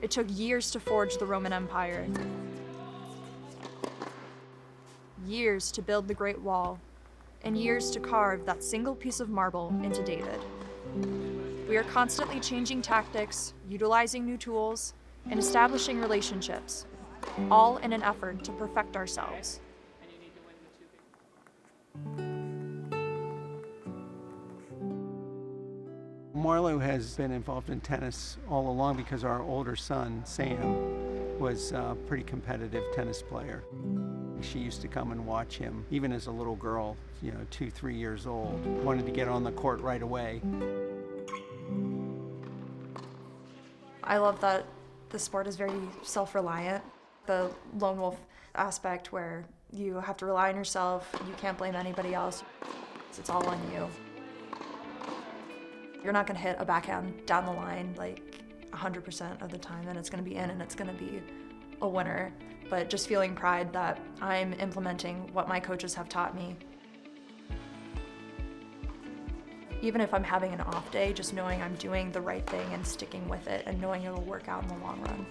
It took years to forge the Roman Empire, years to build the Great Wall, and years to carve that single piece of marble into David. We are constantly changing tactics, utilizing new tools, and establishing relationships, all in an effort to perfect ourselves. Marlo has been involved in tennis all along because our older son, Sam, was a pretty competitive tennis player. She used to come and watch him, even as a little girl, 2, 3 years old. Wanted to get on the court right away. I love that the sport is very self-reliant. The lone wolf aspect where you have to rely on yourself, you can't blame anybody else. It's all on you. You're not gonna hit a backhand down the line like 100% of the time, and it's gonna be in and it's gonna be a winner. But just feeling pride that I'm implementing what my coaches have taught me. Even if I'm having an off day, just knowing I'm doing the right thing and sticking with it and knowing it'll work out in the long run.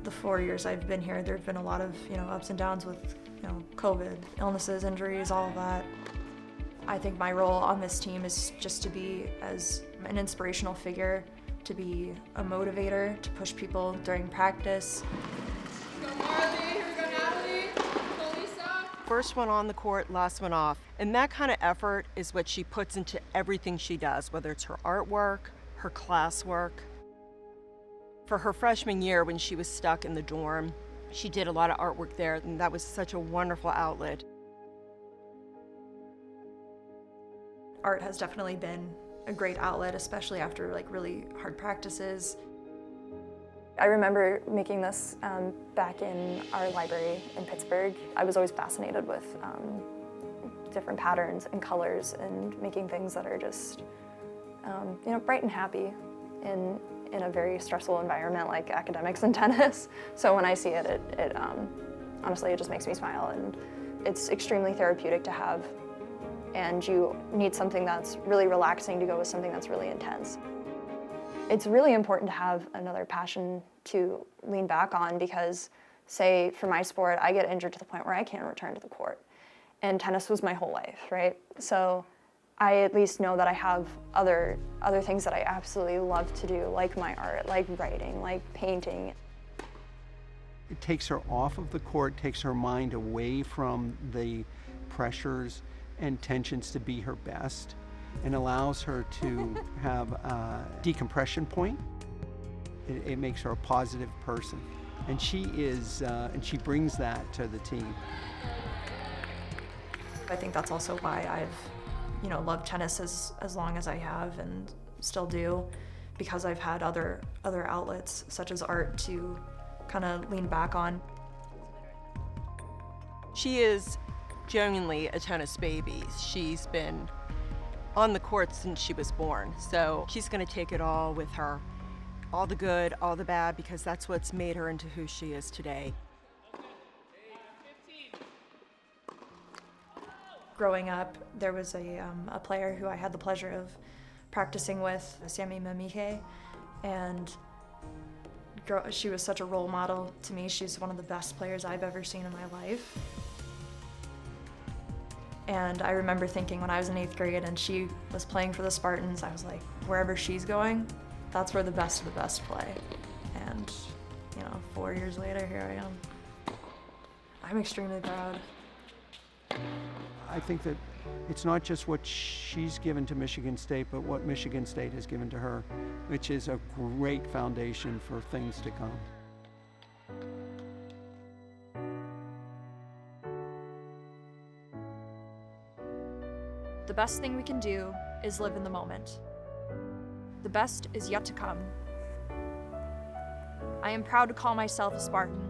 The 4 years I've been here, there have been a lot of ups and downs with COVID, illnesses, injuries, all of that. I think my role on this team is just to be as an inspirational figure, to be a motivator, to push people during practice. Go Marley, here we go Natalie, Melissa. First one on the court, last one off. And that kind of effort is what she puts into everything she does, whether it's her artwork, her classwork. For her freshman year, when she was stuck in the dorm, she did a lot of artwork there, and that was such a wonderful outlet. Art has definitely been a great outlet, especially after really hard practices. I remember making this back in our library in Pittsburgh. I was always fascinated with different patterns and colors and making things that are just bright and happy in a very stressful environment like academics and tennis. So when I see it, honestly, it just makes me smile, and it's extremely therapeutic to have. And you need something that's really relaxing to go with something that's really intense. It's really important to have another passion to lean back on because, say, for my sport, I get injured to the point where I can't return to the court. And tennis was my whole life, right? So I at least know that I have other things that I absolutely love to do, like my art, like writing, like painting. It takes her off of the court, takes her mind away from the pressures and tensions to be her best, and allows her to have a decompression point. It makes her a positive person, and she she brings that to the team. I think that's also why I've loved tennis as long as I have and still do, because I've had other outlets such as art to kind of lean back on. She is genuinely a tennis baby. She's been on the court since she was born, so she's going to take it all with her, all the good, all the bad, because that's what's made her into who she is today. Growing up, there was a player who I had the pleasure of practicing with, Sammy Mamike, and she was such a role model to me. She's one of the best players I've ever seen in my life. And I remember thinking when I was in 8th grade and she was playing for the Spartans, I was like, wherever she's going, that's where the best of the best play. And 4 years later, here I am. I'm extremely proud. I think that it's not just what she's given to Michigan State, but what Michigan State has given to her, which is a great foundation for things to come. The best thing we can do is live in the moment. The best is yet to come. I am proud to call myself a Spartan,